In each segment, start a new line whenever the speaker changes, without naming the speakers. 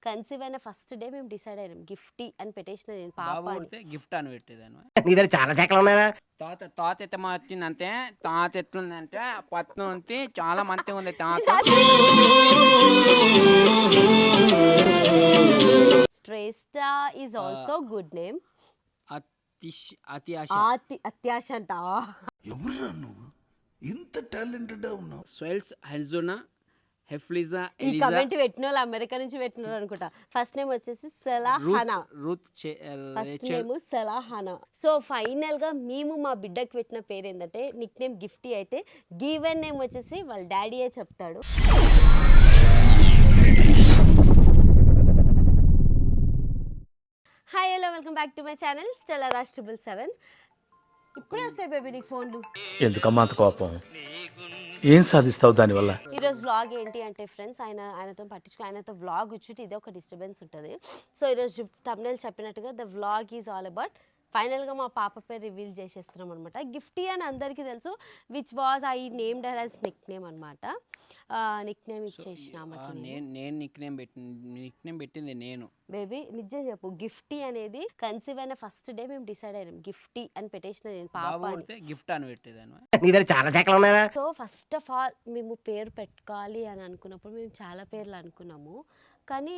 Conceive అయిన first day మేము decide అయినాం గిఫ్టీ అని పెట్టేసిన నేను పాప
బాబు
అని.
పుడితే గిఫ్ట్ అని పెట్టేదాన్ని.
నీ దగ్గర చాలా శాఖలు ఉన్నాయా?
తాత ఎత్తమ వచ్చిందంటే తాత ఎట్లుందంటే పత్నం ఉంది చాలా మంచిగా ఉంది తాత.
శ్రేష్ఠ ఈజ్ ఆల్సో గుడ్ నేమ్.
అతి ఆశ
అత్యాశ అంట.
ఎవరురా నువ్వు ఇంత టాలెంటెడ్ ఉన్నావు?
స్వెల్స్ హెల్జోనా హెఫ్లిజా
ఈ కమెంట్ పెట్టిన వాళ్ళు అమెరికా నుంచి పెట్టినారు అనుకుంటా. ఫస్ట్ నేమ్ వచ్చేసి సలాహానా. ఫస్ట్ నేమ్ సలాహానా. సో ఫైనల్ గా మేము మా బిడ్డకి పెట్టిన పేరు ఏంటంటే నిక్ నేమ్ గిఫ్టీ. అయితే గివెన్ నేమ్ వచ్చేసి వాళ్ళ డాడీయే చెప్తాడు. Hi hello welcome back to my channel Stella Raj 777. ఇప్పుడే వస్తాయి బేబీ నీకు ఫోన్లు.
ఎందుకమ్మా అంత కోపం? ఏం సాధిస్తావు దానివల్ల?
ఈరోజు వ్లాగ్ ఏంటి అంటే ఫ్రెండ్స్, ఆయనతో ఆయనతో వ్లాగ్ వచ్చి ఇదే ఒక డిస్టర్బెన్స్ ఉంటుంది. సో ఈరోజు థంబ్నెయిల్ చెప్పినట్టుగా the vlog is all about ఫైనల్గా మా పాప పేరు రివీల్ చేసేస్తున్నాం అనమాట. గిఫ్టీ అని అందరికీ తెలుసు, which was I named her as Nick name అనమాట. నిక్ నేమ్ ఇచ్చేసిన
నేను నిక్ నేమ్ పెట్టింది నేను.
బేబీ నిజం చెప్పు, గిఫ్టీ అనేది కన్సీవ్ అయిన ఫస్ట్ డే మేము డిసైడ్ అయినాం గిఫ్టీ అని పెట్టేసిన నేను పాప
పుడితే గిఫ్ట్ అని పెట్టేదాన్ని.
నీ దగ్గర చాలా శాఖలు ఉన్నాయా?
సో ఫస్ట్ ఆఫ్ ఆల్ మేము పేరు పెట్టుకోవాలి అని అనుకున్నప్పుడు మేము చాలా పేర్లు అనుకున్నాము. కానీ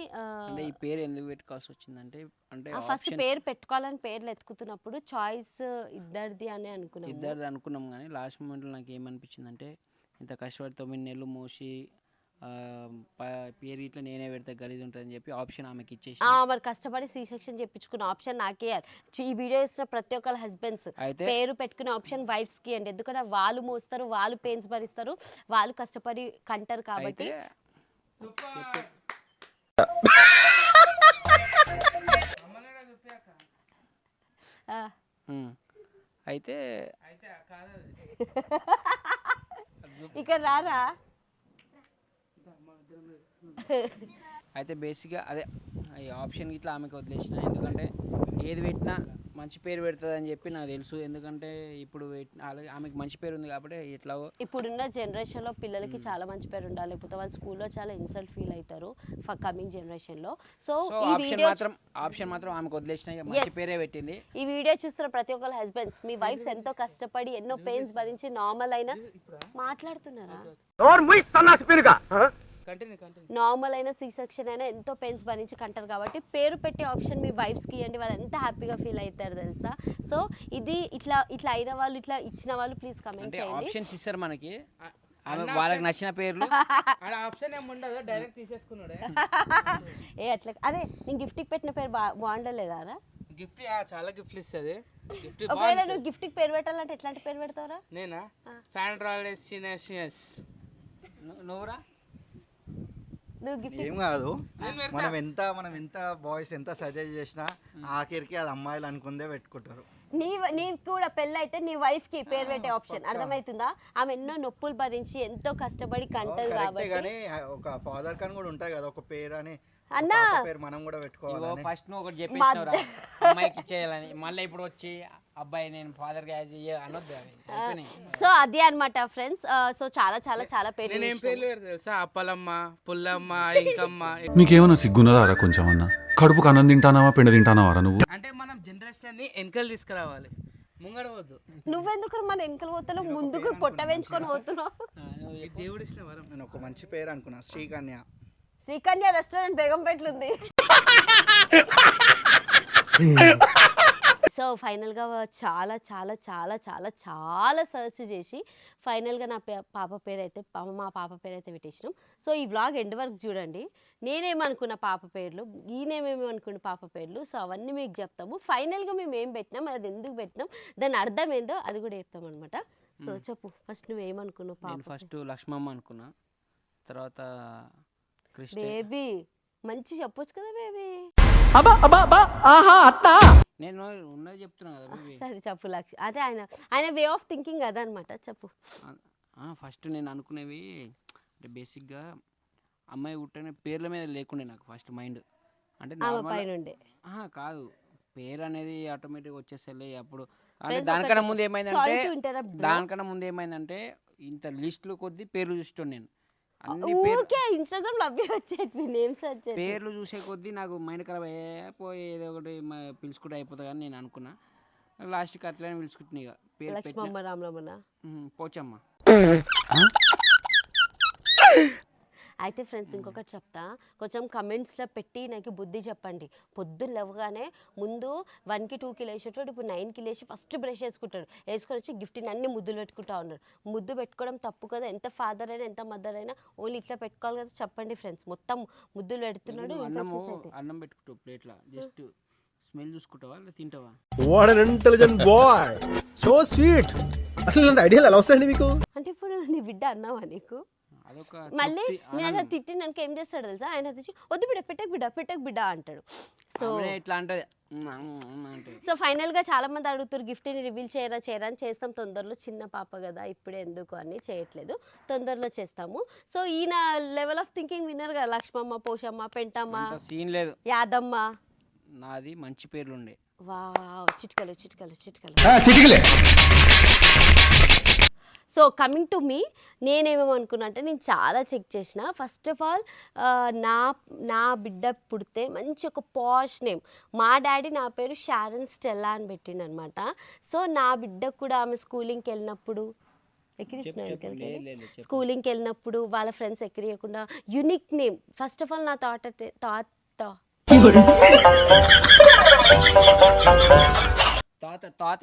ఈ పేరు ఎందుకు పెట్టుకోవాల్సి వచ్చిందంటే
ఫస్ట్ పేరు పెట్టుకోవాలని పేర్లు ఎత్తుకుతున్నప్పుడు చాయిస్ ఇద్దరిది అని
అనుకున్నాం. కానీ లాస్ట్ మూమెంట్లో నాకు ఏమనిపించింది అంటే ఇంత కష్టపడి 9 నెలలు మోసి పేరు ఇట్లా నేనే పెడితే గలీజ్ ఉంటుందని చెప్పి ఆప్షన్ ఆమెకి ఇచ్చేసి
మరి కష్టపడి సి సెక్షన్ చెప్పించుకున్న ఆప్షన్ నాకే. ఈ వీడియో ఇస్తున్న ప్రతి ఒక్కరు హస్బెండ్స్ పేరు పెట్టుకునే ఆప్షన్ వైఫ్స్ కి అండి. ఎందుకంటే వాళ్ళు మోస్తారు, వాళ్ళు పెయిన్స్ భరిస్తారు, వాళ్ళు కష్టపడి కంటారు కాబట్టి.
అయితే
ఇక్కడ రారా.
అయితే బేసిక్గా అదే ఈ ఆప్షన్ ఇట్లా ఆమెకు వదిలేసిన. ఎందుకంటే ఏది పెట్టినా మంచి పేరు పెడుతుంది అని చెప్పి నాకు తెలుసు. ఎందుకంటే ఇప్పుడు ఆమెకు మంచి పేరు ఉంది కాబట్టి ఎట్లా
ఇప్పుడున్న జనరేషన్లో పిల్లలకి చాలా మంచి పేరు ఉండాలి, లేకపోతే వాళ్ళు స్కూల్లో చాలా ఇన్సల్ట్ ఫీల్ అవుతారు కమింగ్ జనరేషన్లో. సో
ఆప్షన్ మాత్రం ఆమెకు వదిలేసిన, మంచి పేరే పెట్టింది.
ఈ వీడియో చూస్తున్న ప్రతి ఒక్కరు హస్బెండ్స్, మీ వైఫ్స్ ఎంతో కష్టపడి ఎన్నో పెయిన్స్ భరించి నార్మల్ అయినా మాట్లాడుతున్నారా, నార్మల్ అయిన సి సెక్షన్ అయినా ఎంతో పెయిన్స్ భరించి కంటారు కాబట్టి పేరు పెట్టే ఆప్షన్ మీ వైఫ్స్ కి ఇవ్వండి. వాళ్ళు ఎంత హ్యాపీగా ఫీల్ అవుతారు తెలుసా. సో ఇది ఇట్లా అయిన వాళ్ళు, ఇట్లా ఇచ్చిన వాళ్ళు ప్లీజ్ కమెంట్ చేయండి.
ఆప్షన్స్ ఇస్తారు మనకి, వాళ్ళకి నచ్చిన పేర్లు.
ఆప్షన్ ఏముండదు, డైరెక్ట్ తీసేసుకున్నాడు.
ఏ అట్లా అదే నేను గిఫ్ట్ కి పెట్టిన పేరు బాగుండలేదా?
గిఫ్ట్ చాలా గిఫ్ట్లు ఇస్తుంది.
ఒకవేళ నువ్వు గిఫ్ట్ కి పేరు పెట్టాలంటే ఎట్లాంటి పేరు పెడతావురా?
నేనా ఫ్యాన్
నువ్వురా
ఏం కాదు. మనం ఎంత బాయ్స్ ఎంత సజెస్ట్ చేసినా ఆఖరికి అది అమ్మాయిలు అనుకుందే పెట్టుకుంటారు.
నీ కూడా పెళ్ళి అయితే నీ వైఫ్ కి పేరు పెట్టే ఆప్షన్ అర్థమవుతుందా? ఆమె ఎన్నో నొప్పులు భరించి ఎంతో కష్టపడి కంటది కాబట్టి.
కానీ ఒక ఫాదర్ కని కూడా ఉంటాయి కదా ఒక పేరు అని,
అన్నా
పేరు మనం కూడా పెట్టుకోవాలి.
ఫస్ట్ నువ్వు ఒకటి చెప్పేసినవరా అమ్మాయికి ఇచ్చేయాలని, మళ్ళీ ఇప్పుడు వచ్చి అబ్బాయి నేను ఫాదర్ గా అనొద్దు.
సో అదే అనమాట ఫ్రెండ్స్. సో చాలా చాలా చాలా పేర్లు
తెలుసా, అప్పలమ్మ, పుల్లమ్మ, ఇంకమ్మ.
నీకేమన్నా సిగ్గున్నదారా కొంచెం అన్నా? కడుపుకు అన్నం తింటానావా పెండ తింటానావారా నువ్వు?
అంటే మనం జనరేషన్ ని వెనకలు తీసుకురావాలి, ముంగడ పోద్దు.
నువ్వెందుకు మన వెనకలు పోతున్నావు, ముందుకు పొట్ట పెంచుకొని పోతున్నావు?
దేవుడు ఇచ్చిన వరం.
నేను ఒక మంచి పేరు అనుకున్నా, శ్రీకన్య.
శ్రీకన్య రెస్టారెంట్ బేగంపేటలుంది. సో ఫైనల్గా చాలా చాలా చాలా చాలా చాలా సర్చ్ చేసి ఫైనల్గా నా మా పాప పేరు అయితే పెట్టేసినాం. సో ఈ వ్లాగ్ ఎండ్ వరకు చూడండి. నేనేమనుకున్న పాప పేర్లు, ఈయనేమేమనుకున్న పాప పేర్లు, సో అవన్నీ మీకు చెప్తాము. ఫైనల్గా మేము ఏం పెట్టినాం, అది ఎందుకు పెట్టినాం, దాని అర్థం ఏందో అది కూడా చెప్తాం అనమాట. సో చెప్పు, ఫస్ట్ నువ్వేమనుకున్నావు? పాప
ఫస్ట్ లక్ష్మమ్మ అనుకున్నా, తర్వాత
బేబీ మంచి చెప్పొచ్చు కదా బేబీ.
నేను ఉన్నది చెప్తున్నా కదా.
సరే చెప్పు లక్ష్మి. అదే ఆయన వే ఆఫ్ థింకింగ్ అదనమాట. చెప్పు.
ఫస్ట్ నేను అనుకునేవి అంటే బేసిక్గా అమ్మాయి పుట్టిన పేర్ల మీద లేకుండే నాకు ఫస్ట్ మైండ్. అంటే కాదు, పేరు అనేది ఆటోమేటిక్గా వచ్చేసలే అప్పుడు. అంటే దానికన్నా ముందు ఏమైందంటే ఇంత లిస్టులు కొద్ది పేర్లు చూస్తాను నేను. అన్ని పేర్లు
ఊరికే ఇన్స్టాగ్రామ్ లో అవే వచ్చేటివి నేమ్స్ వచ్చేవి.
పేర్లు చూసే కొద్దీ నాకు మైండ్ ఖరాబ్ అయ్యే పోయి ఏదో ఒకటి పిలుచుకుంటే అయిపోతుంది కానీ నేను అనుకున్నా. లాస్ట్కి అట్లనే పిలుచుకుంటున్నా ఇక పేరు పెట్టిన
లక్ష్మమ్మ రామరమణ.
పోచమ్మ.
అయితే ఫ్రెండ్స్ ఇంకొకటి చెప్తా, కొంచెం కమెంట్స్లో పెట్టి నాకు బుద్ధి చెప్పండి. పొద్దున్న లేవగానే ముందు 1కి 2కి లేచేటోడు ఇప్పుడు 9కి లేచి ఫస్ట్ బ్రష్ వేసుకుంటాడు. వేసుకొని వచ్చి గిఫ్ట్ని అన్ని ముద్దులు పెట్టుకుంటా ఉన్నాడు. ముద్దు పెట్టుకోవడం తప్పు కదా, ఎంత ఫాదర్ అయినా ఎంత మదర్ అయినా ఓన్లీ ఇట్లా పెట్టుకోవాలి కదా. చెప్పండి ఫ్రెండ్స్, మొత్తం ముద్దులు పెడుతున్నాడు.
అన్నం పెట్టుకుంటావు ప్లేట్లో, జస్ట్ స్మెల్ చూసుకుంటావా లేదా తింటావా?
What an intelligent boy, so sweet. అసలు ఇలాంటి ఐడియాలు ఎలా వస్తాయండి మీకు?
అంటే ఇప్పుడు నీ బిడ్డ అన్నావా నీకు?
అదొక
మళ్ళీ
తృప్తి,
నేను అలా
ఆనందం.
తిట్టినాక ఏం చేస్తాడు తెలుసా, ఆయన తెచ్చి వద్దు బిడ్డ పెట్టకు బిడ్డ అంటాడు. సో
ఆమెనే ఇట్లా అంటది అంటే
సో ఫైనల్గా చాలా మంది అడుగుతారు గిఫ్ట్ని రివీల్ చేయరా అని. చేస్తాం తొందరలో, చిన్న పాప కదా ఇప్పుడే ఎందుకు అని చేయట్లేదు, తొందరలో చేస్తాము. సో ఈయన లెవెల్ ఆఫ్ థింకింగ్ విన్నర్ కదా, లక్ష్మమ్మ, పోషమ్మ, పెంటమ్మ,
అంత సీన్ లేదు.
యాదమ్మ.
నాది మంచి పేర్లుండే.
Wow, చిట్కలు.
చిటికలే.
So coming to me, నేనేమనుకున్నా అంటే నేను చాలా చెక్ చేసిన. ఫస్ట్ ఆఫ్ ఆల్ నా బిడ్డ పుడితే మంచి ఒక పాష్ నేమ్. మా డాడీ నా పేరు షారన్ స్టెల్లా అని పెట్టిండు అనమాట. సో నా బిడ్డకు కూడా ఆమె స్కూలింగ్కి వెళ్ళినప్పుడు స్కూలింగ్కి వెళ్ళినప్పుడు వాళ్ళ ఫ్రెండ్స్ ఎక్కిరియకుండా unique name. First of all నా
తాత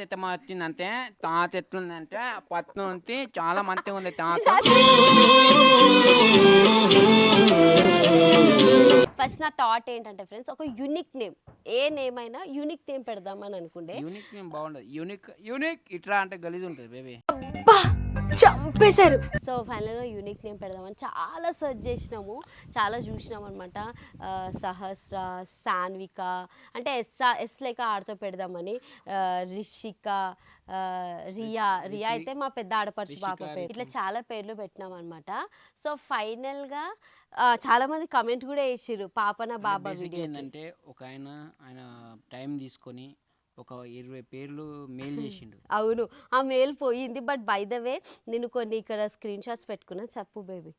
ఎత్తమ వచ్చిందంటే తాత ఎట్లుందంటే పత్నం ఉంది, చాలా మంచిగా ఉంది తాత.
ఫస్ట్ నా థాట్ ఏంటంటే ఫ్రెండ్స్, ఒక యూనిక్ నేమ్, ఏ నేమ్ అయినా యూనిక్ నేమ్ పెడదామని అనుకుంటే.
యూనిక్ నేమ్ బాగుండదు. యూనిక్ ఇట్లా అంటే గలీజ్ ఉంటుంది బేబీ.
చంపేశారు. సో ఫైనల్గా యూనిక్ నేమ్ పెడదామని చాలా సెర్చ్ చేసినాము, చాలా చూసినాం అనమాట. సహస్ర, సాన్విక అంటే ఎస్ లేక ఆడతో పెడదామని, రిషిక, రియా అయితే మా పెద్ద ఆడపడుచు పాప పేరు. ఇట్లా చాలా పేర్లు పెట్టినాం అనమాట. సో ఫైనల్గా చాలా మంది కమెంట్ కూడా వేసిర్రు పాపన బాబా వీడియో.
ఏంటంటే ఒక ఆయన టైం తీసుకొని ఒక 20 పేర్లు మెయిల్ చేసిండు.
అవును, ఆ మెయిల్ పోయింది. బట్ బై ద వే నేను కొన్ని ఇక్కడ స్క్రీన్ షాట్స్ పెట్టుకున్నా. చెప్పు బేబీ.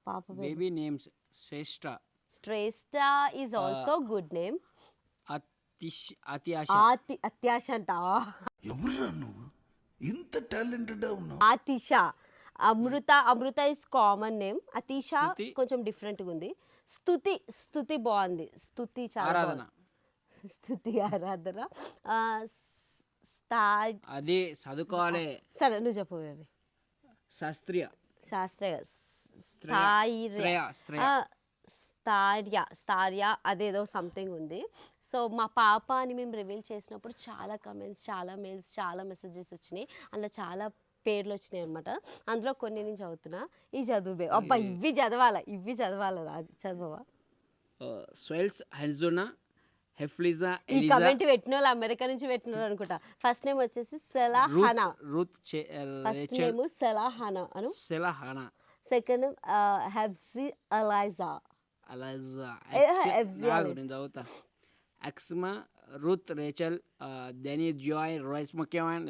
పాప
baby names
Shreshtha is also good name. అత్యాశ అంట. Atisha. Amrutha is common name. Atisha కొంచెం డిఫరెంట్గా ఉంది. స్తుతి బాగుంది. స్తుతి చాలా బాగుంది. స్తుతి ఆరాధన.
అది చదువుకోవాలి.
సరే నువ్వు చెప్పు బేబీ.
శాస్త్రీయ
స్థార్య అదేదో సంథింగ్ ఉంది. సో మా పాప అని మేము రివీల్ చేసినప్పుడు చాలా కమెంట్స్, చాలా మెయిల్స్, చాలా మెసేజెస్ వచ్చినాయి. అందులో చాలా పేర్లు వచ్చినాయి అనమాట. అందులో కొన్ని నేను చదువుతున్నా. ఈ చదువు అబ్బా, ఇవి చదవాలా రాజు, చదవవా?
స్వెల్స్ హెల్జోనా హెఫ్లిజా
ఈ కమెంట్ పెట్టిన వాళ్ళు అమెరికా నుంచి పెట్టిన వాళ్ళు అనుకుంటా. ఫస్ట్ నేమ్ వచ్చేసి సెలాహానా. ఫస్ట్ నేమ్ సెలాహానా. Second name Hephzi Eliza.
నేను చదువుతా. ఎక్స్మా, Ruth, Rachel, Denny, Joy, Royce. ముఖ్యమైన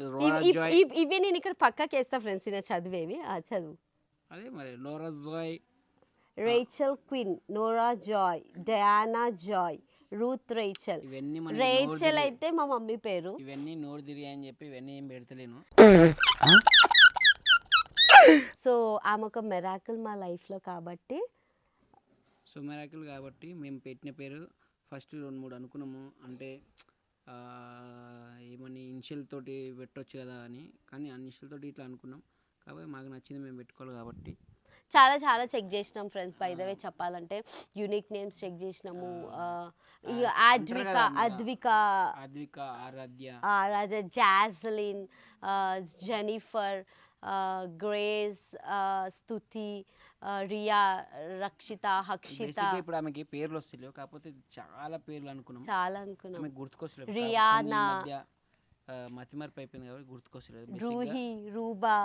ఇవి నేను ఇక్కడ పక్కకి వేస్తా ఫ్రెండ్స్. నేను చదివేవి చదువు.
అదే మరి Nora Joy,
Rachel Queen, Nora Joy, Diana Joy, Ruth Rachel. Rachel అయితే మా మమ్మీ పేరు.
ఇవన్నీ నోరు తిరిగి అని చెప్పి ఇవన్నీ ఏం పెడతలేను.
సో ఆమె ఒక మెరాకిల్ మా లైఫ్లో కాబట్టి.
సో మెరాకిల్ కాబట్టి మేము పెట్టిన పేరు ఫస్ట్ 2-3 అనుకున్నాము. అంటే ఏమని ఇనిషియల్ తోటి పెట్టవచ్చు కదా అని, కానీ ఇనిషియల్ తోటి ఇట్లా అనుకున్నాం. కాబట్టి మాకు నచ్చింది మేము పెట్టుకోవాలి కాబట్టి
చాలా చెక్ చేసినాం ఫ్రెండ్స్. బై ద వే చెప్పాలంటే యూనిక్ నేమ్స్ చెక్ చేసినాము. అద్విక, ఆరాధ్య, జాస్లిన్, జెనిఫర్, గ్రేస్, స్తుతి, రియా, రక్షిత, హక్షిత.
ఇప్పుడు ఆమెకి పేర్లు వస్తలేవు, కాకపోతే చాలా పేర్లు అనుకున్నాం. గుర్తుకొస్తలేదు.
రియానా,
మతిమరపు అయిపోయింది కాబట్టి గుర్తుకొస్తలేదు.
రూహి, రూబా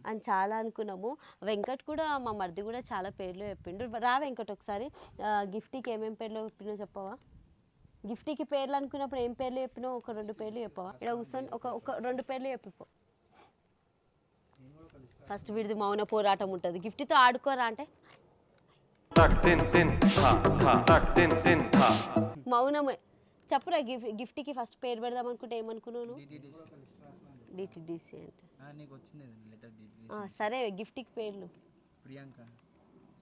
అని చాలా అనుకున్నాము. వెంకట్ కూడా, మా మరిది కూడా చాలా పేర్లు చెప్పిండు. రా వెంకట్, ఒకసారి గిఫ్టీకి ఏమేమి పేర్లు చెప్పినో చెప్పవా? గిఫ్టీకి పేర్లు అనుకున్నప్పుడు ఏం పేర్లు చెప్పినావు? ఒక 2 పేర్లు చెప్పవా? ఇక్కడ కూర్చొని ఒక 2 పేర్లు చెప్పిపో. ఫస్ట్ వీడిది మౌన పోరాటం ఉంటుంది. గిఫ్ట్తో ఆడుకోరా అంటే మౌనమే. చెప్పురా గిఫ్ట్కి ఫస్ట్ పేరు పెడదాం అనుకుంటే ఏమనుకున్నాను? డిటిడిసి అంటే
నీకు వచ్చింది లెటర్
సరే గిఫ్ట్కి పేర్లు
ప్రియాంక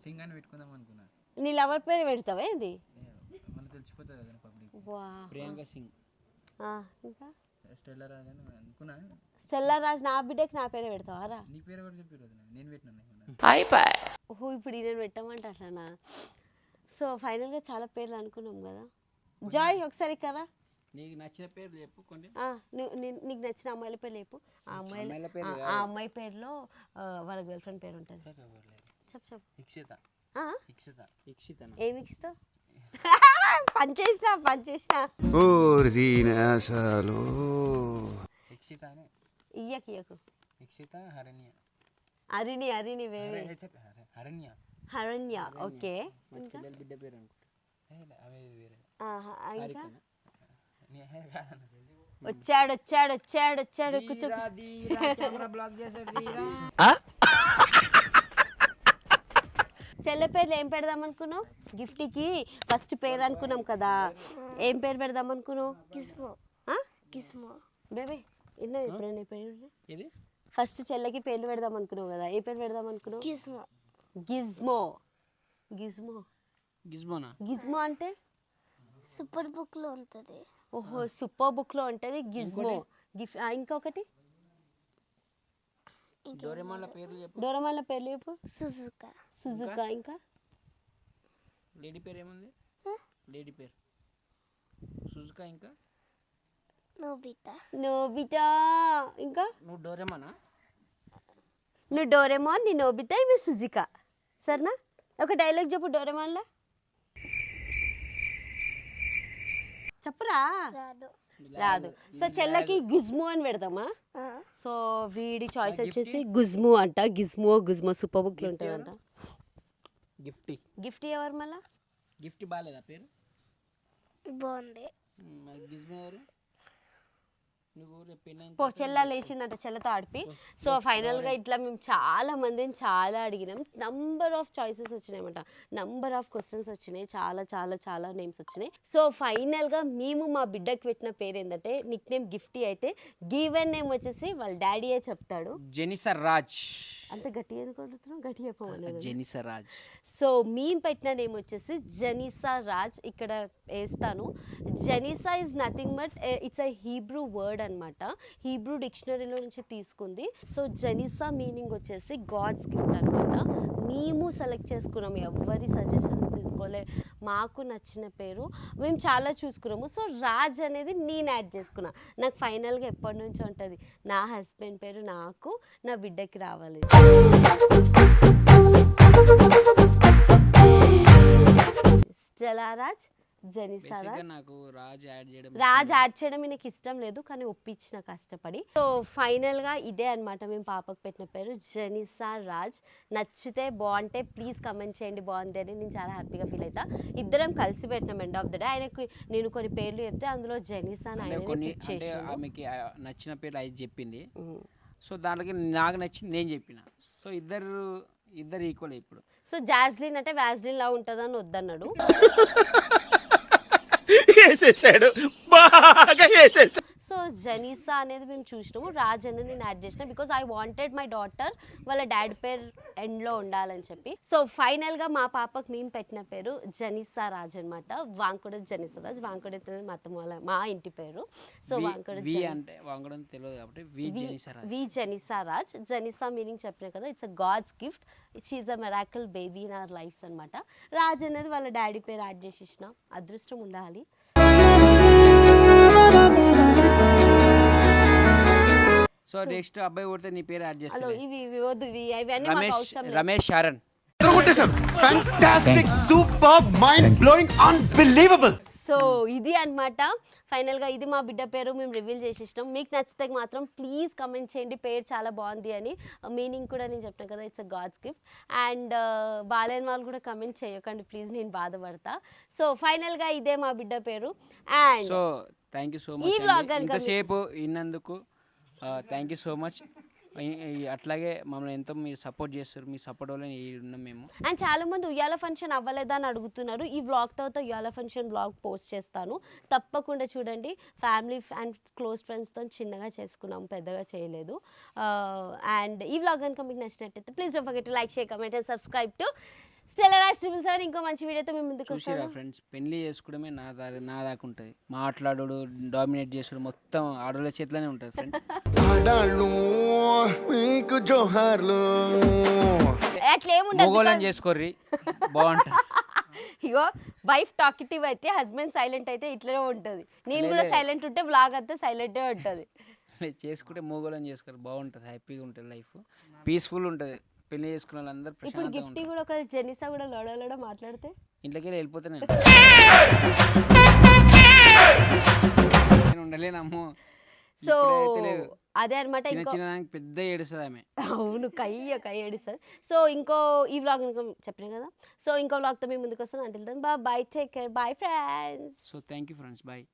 సింగ్ అని పెట్టుకుందాం అనుకున్నా.
నీ లవర్ పేరు పెడతావా ఏంది?
మనకు తెలిసిపోతుంది కదా పబ్లిక్.
వా
ప్రియాంక సింగ్.
ఇంకా
స్టెల్లా రాజ్ అని అనుకున్నా.
స్టెల్లా రాజ్ నా బిడ్డకి నా పేరే పెడతావారా?
నీ పేరు కూడా చెప్పారు నేను పెట్టినా.
ఓహో ఇప్పుడు నేను పెట్టమంటే అట్లానా? సో ఫైనల్గా చాలా పేర్లు అనుకున్నాం కదా. జాయ్ ఒకసారి కదా
నీకు నచ్చిన పేరు చెప్పు కొన్ని.
నీకు నచ్చిన అమ్మాయిల పేరు లేపు. ఆ అమ్మాయి పేరులో వాళ్ళ గర్ల్ ఫ్రెండ్ పేరు ఉంటుంది. చెప్పు చెప్పు.
ఇక్షిత.
ఏమి ఇస్తావు? పంచేసిన ఇయ్యకు
ఇక్షిత హరణ్య.
అరిని వేవే హరణ్య. ఓకే
బిడ్డ పేరు అవే వేరే.
ఇంకా వచ్చాడు కూర్చో. చెల్లె పేర్లు ఏం పెడదాం అనుకున్నావు? గిఫ్ట్కి ఫస్ట్ పేరు అనుకున్నాం కదా, ఏం పేరు పెడదాం అనుకున్నావు? బేబీ ఎన్నో ఎప్పుడైనా పేరు ఫస్ట్ చెల్లెకి పేర్లు పెడదాం అనుకున్నావు కదా, ఏ పేరు పెడదాం అనుకున్నావు? గిజ్మో అంటే
సూపర్ బుక్ లో ఉంటుంది.
ఓహో సూపర్ బుక్ లో ఉంటుంది గిజ్మో. ఇంకొకటి
డోరేమాన్ల పేర్లు
చెప్పు. సుజుకా. ఇంకా
లేడీ పేరు ఏముంది? లేడీ పేరు సుజుకా. ఇంకా
నోబితా. ఇంకా
నువ్వు డోరేమానా?
నువ్వు డోరేమాన్, నీ నోబితా, ఇవి సుజుకా. సరేనా? ఒక డైలాగ్ చెప్పు డోరేమాన్లా. చెప్పురా. రాదు. సో చెల్లకి గిజ్మో అని పెడదామా? సో వీడి చాయిస్ వచ్చేసి గుజ్మో అంట. గిజ్మో సూపర్ బుక్ లో ఉంటుందంట. గిఫ్ట్ ఎవరు మళ్ళా?
గిఫ్ట్ బాగాలేదా పేరు?
బాగుంది.
గిజ్మో ఎవరు?
పో చెల్ల లేచిందంట చెల్లతో ఆడిపి. సో ఫైనల్గా ఇట్లా మేము చాలా మందిని చాలా అడిగినాం. నంబర్ ఆఫ్ చాయిసెస్ వచ్చినాయన్నమాట, నంబర్ ఆఫ్ క్వశ్చన్స్ వచ్చినాయి, చాలా చాలా చాలా నేమ్స్ వచ్చినాయి. సో ఫైనల్గా మేము మా బిడ్డకి పెట్టిన పేరు ఏంటంటే నిక్ నేమ్ గిఫ్టీ అయితే గివెన్ నేమ్ వచ్చేసి వాళ్ళ డాడీయే చెప్తాడు.
జెనిసా రాజ్.
అంత గట్టిగా ఎందుకు అడుగుతున్నాం? గట్టి చెప్పమని.
జెనిసా రాజ్.
సో మేము పెట్టిన నేమ్ వచ్చేసి జెనిసా రాజ్. ఇక్కడ వేస్తాను. Jenisa is nothing but it's a Hebrew word అనమాట. హీబ్రూ డిక్షనరీలో నుంచి తీసుకుంది. సో జెనిసా మీనింగ్ వచ్చేసి గాడ్స్ గిఫ్ట్ అనమాట. మేము సెలెక్ట్ చేసుకున్నాము, ఎవరి సజెషన్స్ తీసుకోలే, మాకు నచ్చిన పేరు మేము చాలా చూసుకున్నాము. సో రాజ్ అనేది నేను యాడ్ చేసుకున్నా. నాకు ఫైనల్గా ఎప్పటి నుంచో ఉంటుంది నా హస్బెండ్ పేరు నాకు నా బిడ్డకి రావాలి. జలారాజ్, జెనిసా రాజ్.
నాకు రాజ్
యాడ్ చేయడం నాకు ఇష్టం లేదు, కానీ ఒప్పించిన కష్టపడి. సో ఫైనల్ గా ఇదే అనమాట మేము పాపకు పెట్టిన పేరు జెనిసా రాజ్. నచ్చితే బాగుంటే ప్లీజ్ కమెంట్ చేయండి బాగుంది అని. నేను చాలా హ్యాపీగా ఫీల్ అవుతా. ఇద్దరం కలిసి పెట్టినాం ఎండ్ ఆఫ్ ద డే. ఆయనకు నేను కొన్ని పేర్లు చెప్తే అందులో జెనిసా
ఆమెకి నచ్చిన పేర్లు అయితే చెప్పింది. సో దానికి నాకు నచ్చింది నేను చెప్పిన. సో ఇద్దరు ఈక్వల్ ఇప్పుడు.
సో జాస్లిన్ అంటే వ్యాజ్లిన్ లా ఉంటుందని వద్దన్నాడు. సో జెనిసా అనేది మేము చూసినాము. రాజ్ అనేది నేను యాడ్ చేసిన because I wanted my daughter వాళ్ళ డాడీ పేరు ఎండ్లో ఉండాలని చెప్పి. సో ఫైనల్గా మా పాపకు మేము పెట్టిన పేరు జెనిసా రాజ్ అనమాట. వాంకుడ జెనిసా రాజ్. వాంకుడ మా ఇంటి పేరు. So Vankuda V Jenisa Raj. Jenisa meaning చెప్పిన కదా, it's a God's gift. She's a miracle baby in our lives అనమాట. రాజ్ అనేది వాళ్ళ డాడీ పేరు యాడ్ చేసేసిన. అదృష్టం ఉండాలి.
సో నెక్స్ట్ అబ్బాయి కొడితే నీ పేరు యాడ్ చేస్తా.
ఇవి వద్దు, ఇవన్నీ మాకు అవసరం లేదు.
Ramesh Sharon.
Fantastic, superb, mind-blowing, unbelievable.
So ఇది అనమాట ఫైనల్గా. ఇది మా బిడ్డ పేరు మేము రివీల్ చేసేసినాం. మీకు నచ్చితే మాత్రం ప్లీజ్ కమెంట్ చేయండి పేరు చాలా బాగుంది అని. మీనింగ్ కూడా నేను చెప్పిన కదా, it's a God's gift. And బాలేని వాళ్ళు కూడా కమెంట్ చేయకండి ప్లీజ్, నేను బాధపడతా. సో ఫైనల్గా ఇదే మా బిడ్డ పేరు. And
so thank you so much. ఈ వ్లాగ్ ఇంతసేపు ఇన్నందుకు థ్యాంక్ యూ సో మచ్. అట్లాగే మమ్మల్ని ఎంతో మీరు సపోర్ట్ చేస్తారు, మీ సపోర్ట్ వల్ల ఉన్నాం మేము.
అండ్ చాలా మంది ఉయ్యాల ఫంక్షన్ అవ్వలేదా అని అడుగుతున్నారు. ఈ వ్లాగ్ తర్వాత ఉయ్యాల ఫంక్షన్ వ్లాగ్ పోస్ట్ చేస్తాను, తప్పకుండా చూడండి. ఫ్యామిలీ అండ్ క్లోజ్ ఫ్రెండ్స్తో చిన్నగా చేసుకున్నాం, పెద్దగా చేయలేదు. అండ్ ఈ వ్లాగ్ కనుక మీకు నచ్చినట్టయితే please don't forget to like, share, comment and subscribe to Stella Raj 777. ఇంకో మంచి వీడియోతో మేము ముందుకు
చూసిరా
వస్తాను.
ఫ్రెండ్స్, పెళ్లి చేసుకోవడమే నా దాకా ఉంటుంది. మాట్లాడు, డామినేట్ చేసుడు మొత్తం ఆడోళ్ళ చేతిలోనే ఉంటుంది ఫ్రెండ్స్.
ఆడాళ్ళు మీకు జోహార్లు.
అట్లా ఏముండదు.
మొగోళ్ళని చేసుకోర్రి, బాగుంటుంది.
ఇగో వైఫ్ టాకిటివ్ అయితే హస్బెండ్ సైలెంట్ అయితే ఇట్లనే ఉంటుంది. నేను కూడా సైలెంట్ ఉంటే వ్లాగ్ అంతా సైలెంటే ఉంటుంది.
చేసుకుంటే మొగోళ్ళని చేసుకోరు, బాగుంటుంది, హ్యాపీగా ఉంటుంది, లైఫ్ పీస్ఫుల్ ఉంటుంది. పెళ్లి చేసుకున్న వాళ్ళందరూ
ఇప్పుడు
ప్రశాంతంగా
గిఫ్ట్
ఉంటారు.
కూడా ఒక జెనిసా కూడా లోడ మాట్లాడితే
ఇంట్లోకి వెళ్ళిపోతాను నేను ఉండలేనమ్మో.
సో
ఇప్పుడైతే లేదు.
అదే అనమాట.
చిన్న
ఇంకో
చిన్న దానికి పెద్ద ఏడుస్తుంది ఆమె.
అవును, కై ఏడుస్తుంది. సో ఇంకో ఈ వ్లాగ్ ఇంకా చెప్పినా కదా. సో ఇంకో వ్లాగ్తో మేము ముందుకు వస్తాను. Until then bye, take care, bye friends.
So thank you friends, bye.